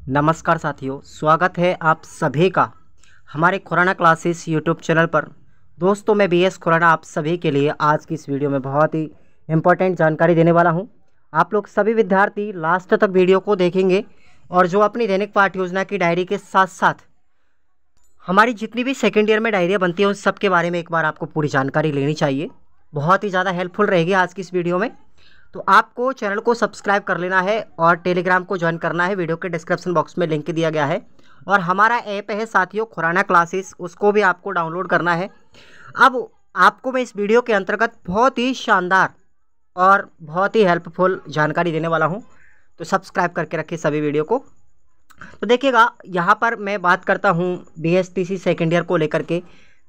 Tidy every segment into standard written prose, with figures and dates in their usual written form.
नमस्कार साथियों, स्वागत है आप सभी का हमारे खुराना क्लासेस यूट्यूब चैनल पर। दोस्तों, मैं बीएस खुराना आप सभी के लिए आज की इस वीडियो में बहुत ही इम्पोर्टेंट जानकारी देने वाला हूं। आप लोग सभी विद्यार्थी लास्ट तक वीडियो को देखेंगे और जो अपनी दैनिक पाठ्य योजना की डायरी के साथ साथ हमारी जितनी भी सेकेंड ईयर में डायरियाँ बनती हैं उन सब के बारे में एक बार आपको पूरी जानकारी लेनी चाहिए। बहुत ही ज़्यादा हेल्पफुल रहेगी आज की इस वीडियो में। तो आपको चैनल को सब्सक्राइब कर लेना है और टेलीग्राम को ज्वाइन करना है। वीडियो के डिस्क्रिप्शन बॉक्स में लिंक दिया गया है और हमारा ऐप है साथियों खुराना क्लासेस, उसको भी आपको डाउनलोड करना है। अब आपको मैं इस वीडियो के अंतर्गत बहुत ही शानदार और बहुत ही हेल्पफुल जानकारी देने वाला हूं, तो सब्सक्राइब करके रखिए सभी वीडियो को। तो देखिएगा, यहाँ पर मैं बात करता हूँ बीएसटीसी सेकेंड ईयर को लेकर के।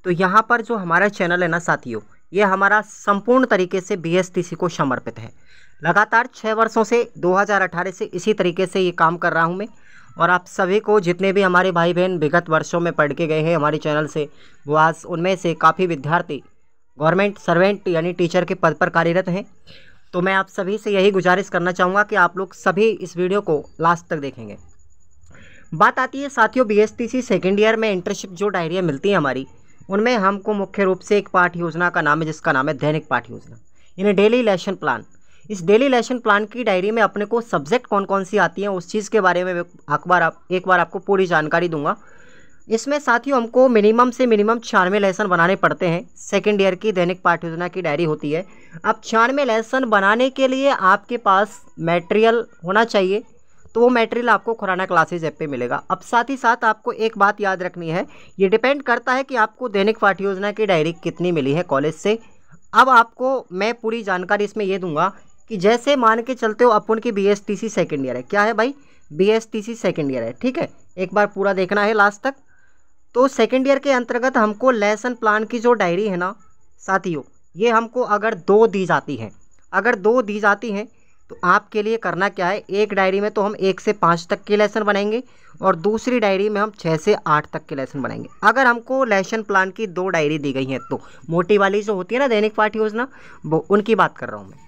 तो यहाँ पर जो हमारा चैनल है ना साथियों, ये हमारा संपूर्ण तरीके से बीएसटीसी को समर्पित है। लगातार 6 वर्षों से 2018 से इसी तरीके से ये काम कर रहा हूँ मैं। और आप सभी को, जितने भी हमारे भाई बहन विगत वर्षों में पढ़ के गए हैं हमारे चैनल से, वो आज उनमें से काफ़ी विद्यार्थी गवर्नमेंट सर्वेंट यानी टीचर के पद पर कार्यरत हैं। तो मैं आप सभी से यही गुजारिश करना चाहूँगा कि आप लोग सभी इस वीडियो को लास्ट तक देखेंगे। बात आती है साथियों बीएसटीसी सेकेंड ईयर में इंटर्नशिप जो डायरियाँ मिलती हैं हमारी, उनमें हमको मुख्य रूप से एक पाठ्य योजना का नाम है जिसका नाम है दैनिक पाठ्य योजना, यानी डेली लेसन प्लान। इस डेली लेसन प्लान की डायरी में अपने को सब्जेक्ट कौन कौन सी आती हैं उस चीज़ के बारे में एक बार आपको पूरी जानकारी दूंगा। इसमें साथियों हमको मिनिमम से मिनिमम 96 लेसन बनाने पड़ते हैं। सेकेंड ईयर की दैनिक पाठ्य योजना की डायरी होती है। अब 96 लेसन बनाने के लिए आपके पास मटेरियल होना चाहिए, तो वो मटेरियल आपको खुराना क्लासेज ऐप पे मिलेगा। अब साथ ही साथ आपको एक बात याद रखनी है, ये डिपेंड करता है कि आपको दैनिक पाठ्य योजना की डायरी कितनी मिली है कॉलेज से। अब आपको मैं पूरी जानकारी इसमें ये दूंगा कि जैसे मान के चलते हो अपन की बीएसटीसी सेकेंड ईयर है। क्या है भाई? बीएसटीसी सेकेंड ईयर है, ठीक है। एक बार पूरा देखना है लास्ट तक। तो सेकेंड ईयर के अंतर्गत हमको लेसन प्लान की जो डायरी है ना साथियों, ये हमको अगर 2 दी जाती हैं, अगर 2 दी जाती हैं तो आपके लिए करना क्या है, एक डायरी में तो हम 1 से 5 तक के लेसन बनाएंगे और दूसरी डायरी में हम 6 से 8 तक के लेसन बनाएंगे। अगर हमको लेसन प्लान की 2 डायरी दी गई हैं तो मोटी वाली जो होती है ना दैनिक पाठ्य योजना, वो उनकी बात कर रहा हूँ मैं।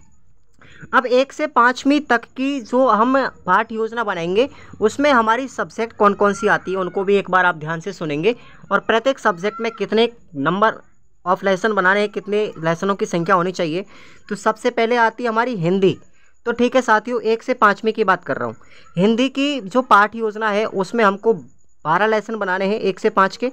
अब 1 से 5वीं तक की जो हम पाठ्य योजना बनाएंगे उसमें हमारी सब्जेक्ट कौन कौन सी आती है उनको भी एक बार आप ध्यान से सुनेंगे और प्रत्येक सब्जेक्ट में कितने नंबर ऑफ लेसन बनाने हैं, कितने लेसनों की संख्या होनी चाहिए। तो सबसे पहले आती है हमारी हिंदी। तो ठीक है साथियों, 1 से 5वीं की बात कर रहा हूँ। हिंदी की जो पाठ्य योजना है उसमें हमको 12 लेसन बनाने हैं 1 से 5 के।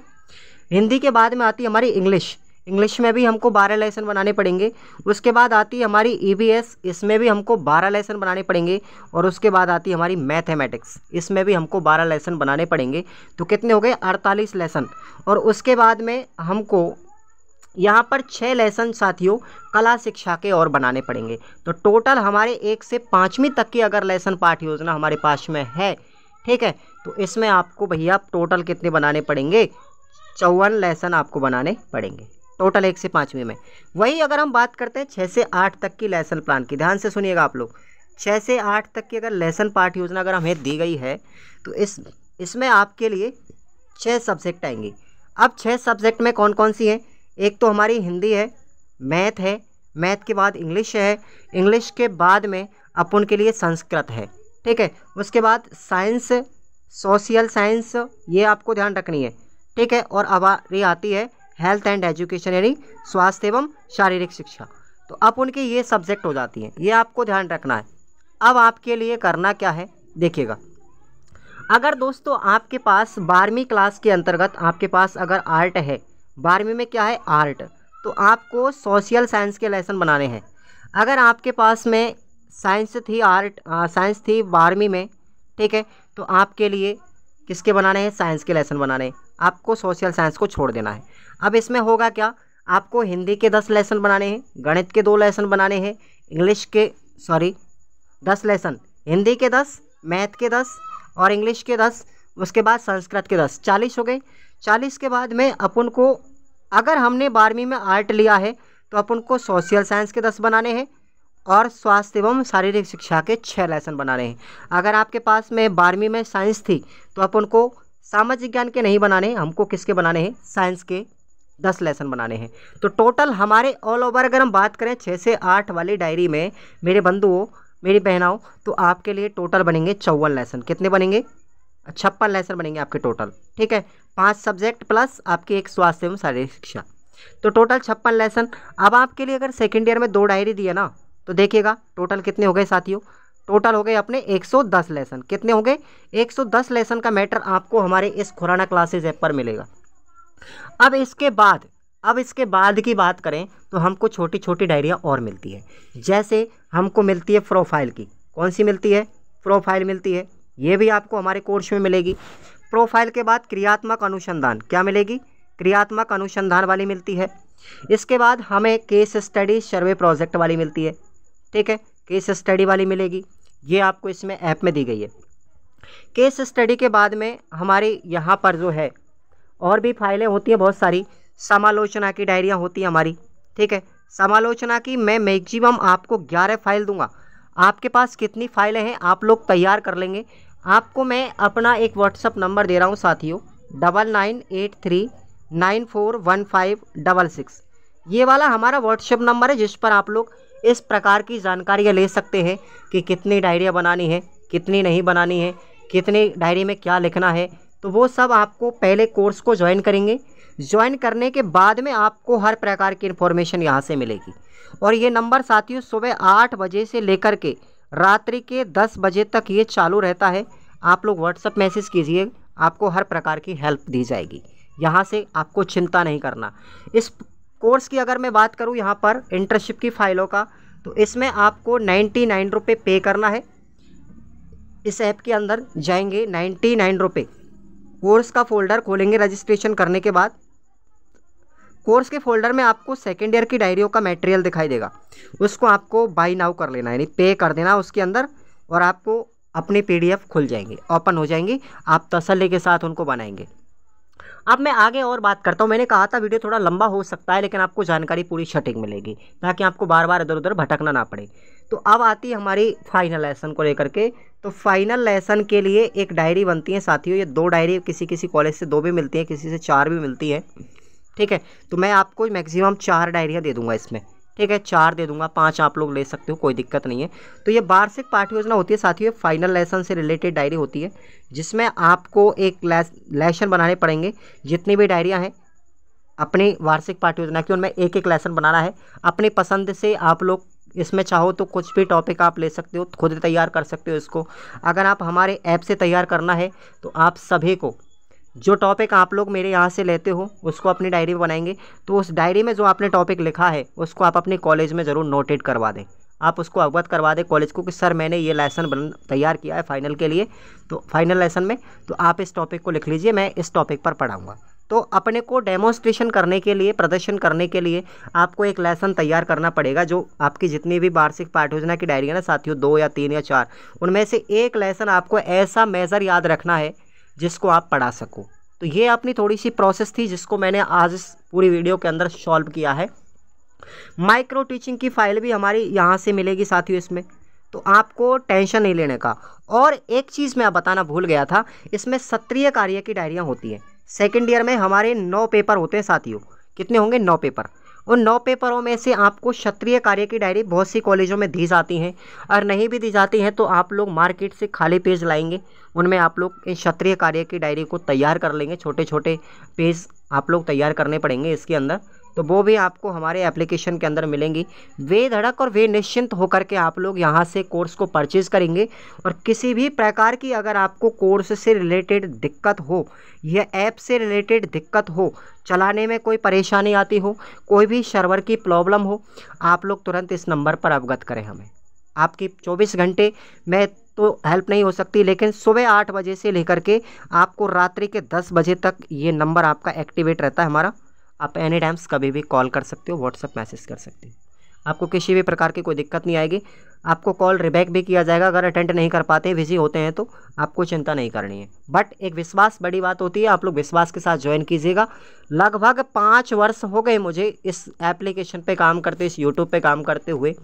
हिंदी के बाद में आती है हमारी इंग्लिश। इंग्लिश में भी हमको 12 लेसन बनाने पड़ेंगे। उसके बाद आती है हमारी ईवीएस, इसमें भी हमको 12 लेसन बनाने पड़ेंगे। और उसके बाद आती है हमारी मैथमेटिक्स, इसमें भी हमको 12 लेसन बनाने पड़ेंगे। तो कितने हो गए? 48 लेसन। और उसके बाद में हमको यहाँ पर 6 लेसन साथियों कला शिक्षा के और बनाने पड़ेंगे। तो टोटल हमारे 1 से 5वीं तक की अगर लेसन पाठ्य योजना हमारे पास में है, ठीक है, तो इसमें आपको भैया टोटल कितने बनाने पड़ेंगे? 54 लेसन आपको बनाने पड़ेंगे टोटल 1 से 5वीं में। वही अगर हम बात करते हैं 6 से 8 तक की लेसन प्लान की, ध्यान से सुनिएगा आप लोग। 6 से 8 तक की अगर लेसन पाठ्य योजना अगर हमें दी गई है तो इसमें आपके लिए 6 सब्जेक्ट आएंगे। अब 6 सब्जेक्ट में कौन कौन सी हैं? एक तो हमारी हिंदी है, मैथ है, मैथ के बाद इंग्लिश है, इंग्लिश के बाद में अपन के लिए संस्कृत है, ठीक है। उसके बाद साइंस, सोशल साइंस, ये आपको ध्यान रखनी है, ठीक है। और अब ये आती है हेल्थ एंड एजुकेशन यानी स्वास्थ्य एवं शारीरिक शिक्षा। तो अब उनकी ये सब्जेक्ट हो जाती हैं, ये आपको ध्यान रखना है। अब आपके लिए करना क्या है देखिएगा, अगर दोस्तों आपके पास 12वीं क्लास के अंतर्गत आपके पास अगर आर्ट है, 12वीं में क्या है? आर्ट, तो आपको सोशल साइंस के लेसन बनाने हैं। अगर आपके पास में साइंस थी, साइंस थी 12वीं में, ठीक है, तो आपके लिए किसके बनाने हैं? साइंस के लेसन बनाने हैं। आपको सोशल साइंस को छोड़ देना है। अब इसमें होगा क्या, आपको हिंदी के 10 लेसन बनाने हैं, गणित के 2 लेसन बनाने हैं, 10 लेसन, हिंदी के 10, मैथ के 10 और इंग्लिश के 10, उसके बाद संस्कृत के 10, 40 हो गए। 40 के बाद में अपन को, अगर हमने 12वीं में आर्ट लिया है तो अपन को सोशल साइंस के 10 बनाने हैं और स्वास्थ्य एवं शारीरिक शिक्षा के 6 लेसन बनाने हैं। अगर आपके पास में 12वीं में साइंस थी तो अपन को सामाजिक विज्ञान के नहीं बनाने, हमको किसके बनाने हैं? साइंस के 10 लेसन बनाने हैं। तो टोटल हमारे ऑल ओवर अगर हम बात करें 6 से 8 वाली डायरी में मेरे बंधुओं, मेरी बहनाओं, तो आपके लिए टोटल बनेंगे 54 लेसन। कितने बनेंगे? 56 लेसन बनेंगे आपके टोटल, ठीक है। 5 सब्जेक्ट प्लस आपकी एक स्वास्थ्य एवं शारीरिक शिक्षा, तो टोटल 56 लेसन। अब आपके लिए अगर सेकेंड ईयर में 2 डायरी दिए ना, तो देखिएगा टोटल कितने हो गए साथियों, टोटल हो गए अपने 110 लेसन। कितने हो गए? 110 लेसन का मैटर आपको हमारे इस खुराना क्लासेज ऐप पर मिलेगा। अब इसके बाद की बात करें तो हमको छोटी छोटी डायरियाँ और मिलती है। जैसे हमको मिलती है प्रोफाइल की, कौन सी मिलती है? प्रोफाइल मिलती है, ये भी आपको हमारे कोर्स में मिलेगी। प्रोफाइल के बाद क्रियात्मक अनुसंधान, क्या मिलेगी? क्रियात्मक अनुसंधान वाली मिलती है। इसके बाद हमें केस स्टडी सर्वे प्रोजेक्ट वाली मिलती है, ठीक है, केस स्टडी वाली मिलेगी, ये आपको इसमें ऐप में दी गई है। केस स्टडी के बाद में हमारी यहाँ पर जो है और भी फाइलें होती हैं बहुत सारी। समालोचना की डायरियाँ होती हैं हमारी, ठीक है। समालोचना की मैं मैक्सिमम आपको 11 फाइल दूंगा। आपके पास कितनी फाइलें हैं आप लोग तैयार कर लेंगे। आपको मैं अपना एक व्हाट्सअप नंबर दे रहा हूँ साथियों, 9983941566। ये वाला हमारा व्हाट्सएप नंबर है, जिस पर आप लोग इस प्रकार की जानकारियाँ ले सकते हैं कि कितनी डायरियाँ बनानी है, कितनी नहीं बनानी है, कितनी डायरी में क्या लिखना है। तो वो सब आपको पहले कोर्स को ज्वाइन करेंगे, ज्वाइन करने के बाद में आपको हर प्रकार की इन्फॉर्मेशन यहाँ से मिलेगी। और ये नंबर साथियों सुबह 8 बजे से लेकर के रात्रि के 10 बजे तक ये चालू रहता है। आप लोग व्हाट्सअप मैसेज कीजिए, आपको हर प्रकार की हेल्प दी जाएगी। यहाँ से आपको चिंता नहीं करना। इस कोर्स की अगर मैं बात करूँ यहाँ पर इंटर्नशिप की फ़ाइलों का, तो इसमें आपको 99 रुपये पे करना है। इस ऐप के अंदर जाएंगे, 99 रुपये कोर्स का फ़ोल्डर खोलेंगे। रजिस्ट्रेशन करने के बाद कोर्स के फोल्डर में आपको सेकेंड ईयर की डायरियों का मटेरियल दिखाई देगा, उसको आपको बाई नाउ कर लेना है, यानी पे कर देना उसके अंदर, और आपको अपनी PDF खुल जाएंगी, ओपन हो जाएंगी, आप तसल्ली के साथ उनको बनाएंगे। अब मैं आगे और बात करता हूँ। मैंने कहा था वीडियो थोड़ा लंबा हो सकता है, लेकिन आपको जानकारी पूरी सटीक मिलेगी ताकि आपको बार बार इधर उधर भटकना ना पड़े। तो अब आती है हमारी फाइनल लेसन को लेकर के। तो फाइनल लेसन के लिए एक डायरी बनती है साथियों। ये 2 डायरी किसी किसी कॉलेज से 2 भी मिलती है, किसी से 4 भी मिलती है, ठीक है। तो मैं आपको मैक्सिमम 4 डायरियाँ दे दूंगा इसमें, ठीक है, 4 दे दूंगा, 5 आप लोग ले सकते हो, कोई दिक्कत नहीं है। तो ये वार्षिक पाठ्य योजना होती है साथियों, फाइनल लेसन से रिलेटेड डायरी होती है, जिसमें आपको एक लेसन बनाने पड़ेंगे। जितनी भी डायरियाँ हैं अपनी वार्षिक पाठ्य योजना की, उनमें एक एक लेसन बनाना है अपनी पसंद से। आप लोग इसमें चाहो तो कुछ भी टॉपिक आप ले सकते हो, खुद तैयार कर सकते हो इसको। अगर आप हमारे ऐप से तैयार करना है तो आप सभी को जो टॉपिक आप लोग मेरे यहाँ से लेते हो उसको अपनी डायरी में बनाएंगे। तो उस डायरी में जो आपने टॉपिक लिखा है उसको आप अपने कॉलेज में ज़रूर नोटेट करवा दें, आप उसको अवगत करवा दें कॉलेज को कि सर मैंने ये लेसन तैयार किया है फाइनल के लिए, तो फाइनल लेसन में तो आप इस टॉपिक को लिख लीजिए, मैं इस टॉपिक पर पढ़ाऊँगा। तो अपने को डेमोन्स्ट्रेशन करने के लिए, प्रदर्शन करने के लिए आपको एक लेसन तैयार करना पड़ेगा। जो आपकी जितनी भी वार्षिक पाठ्य योजना की डायरी है ना साथियों, 2 या 3 या 4, उनमें से एक लेसन आपको ऐसा मेजर याद रखना है जिसको आप पढ़ा सको। तो ये अपनी थोड़ी सी प्रोसेस थी जिसको मैंने आज इस पूरी वीडियो के अंदर सॉल्व किया है। माइक्रो टीचिंग की फाइल भी हमारी यहाँ से मिलेगी साथियों इसमें, तो आपको टेंशन नहीं लेने का। और एक चीज़ मैं बताना भूल गया था, इसमें सत्रीय कार्य की डायरियाँ होती हैं। सेकेंड ईयर में हमारे 9 पेपर होते हैं साथियों। कितने होंगे? 9 पेपर। उन 9 पेपरों में से आपको क्षत्रिय कार्य की डायरी बहुत सी कॉलेजों में दी जाती हैं, और नहीं भी दी जाती हैं तो आप लोग मार्केट से खाली पेज लाएंगे, उनमें आप लोग इन क्षत्रिय कार्य की डायरी को तैयार कर लेंगे। छोटे छोटे पेज आप लोग तैयार करने पड़ेंगे इसके अंदर, तो वो भी आपको हमारे एप्लीकेशन के अंदर मिलेंगी। वे धड़क और वे निश्चिंत होकर के आप लोग यहाँ से कोर्स को परचेज़ करेंगे। और किसी भी प्रकार की अगर आपको कोर्स से रिलेटेड दिक्कत हो या ऐप से रिलेटेड दिक्कत हो, चलाने में कोई परेशानी आती हो, कोई भी सर्वर की प्रॉब्लम हो, आप लोग तुरंत इस नंबर पर अवगत करें हमें। आपकी 24 घंटे में तो हेल्प नहीं हो सकती, लेकिन सुबह 8 बजे से लेकर के आपको रात्रि के 10 बजे तक ये नंबर आपका एक्टिवेट रहता है हमारा। आप एनी टाइम्स कभी भी कॉल कर सकते हो, व्हाट्सअप मैसेज कर सकते हो, आपको किसी भी प्रकार की कोई दिक्कत नहीं आएगी। आपको कॉल रिबैक भी किया जाएगा, अगर अटेंड नहीं कर पाते, बिजी होते हैं तो आपको चिंता नहीं करनी है। बट एक विश्वास बड़ी बात होती है, आप लोग विश्वास के साथ ज्वाइन कीजिएगा। लगभग 5 वर्ष हो गए मुझे इस एप्लीकेशन पे काम करते, इस यूट्यूब पे काम करते हुए।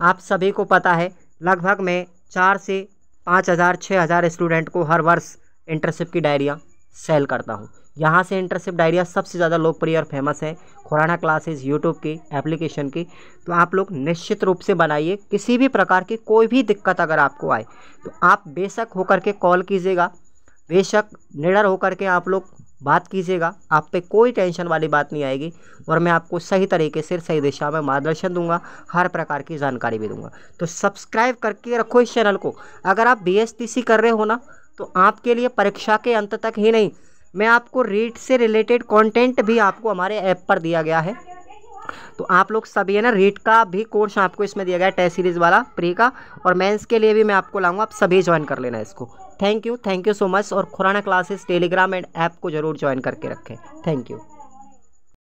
आप सभी को पता है लगभग मैं 4 से 5,000 6,000 स्टूडेंट को हर वर्ष इंटर्नशिप की डायरियाँ सेल करता हूँ। यहाँ से इंटर्नशिप डायरिया सबसे ज़्यादा लोकप्रिय और फेमस है खुराना क्लासेस यूट्यूब की एप्लीकेशन की। तो आप लोग निश्चित रूप से बनाइए। किसी भी प्रकार की कोई भी दिक्कत अगर आपको आए तो आप बेशक होकर के कॉल कीजिएगा, बेशक निडर होकर के आप लोग बात कीजिएगा, आप पे कोई टेंशन वाली बात नहीं आएगी और मैं आपको सही तरीके से सही दिशा में मार्गदर्शन दूंगा, हर प्रकार की जानकारी भी दूंगा। तो सब्सक्राइब करके रखो इस चैनल को। अगर आप BSTC कर रहे हो ना, तो आपके लिए परीक्षा के अंत तक ही नहीं, मैं आपको रीट से रिलेटेड कंटेंट भी आपको हमारे ऐप पर दिया गया है। तो आप लोग सभी है ना, रीट का भी कोर्स आपको इसमें दिया गया है, टेस्ट सीरीज़ वाला प्री का, और मेंस के लिए भी मैं आपको लाऊंगा, आप सभी ज्वाइन कर लेना इसको। Thank you so much. और Khurana classes Telegram and app को जरूर ज्वाइन करके रखें। Thank you.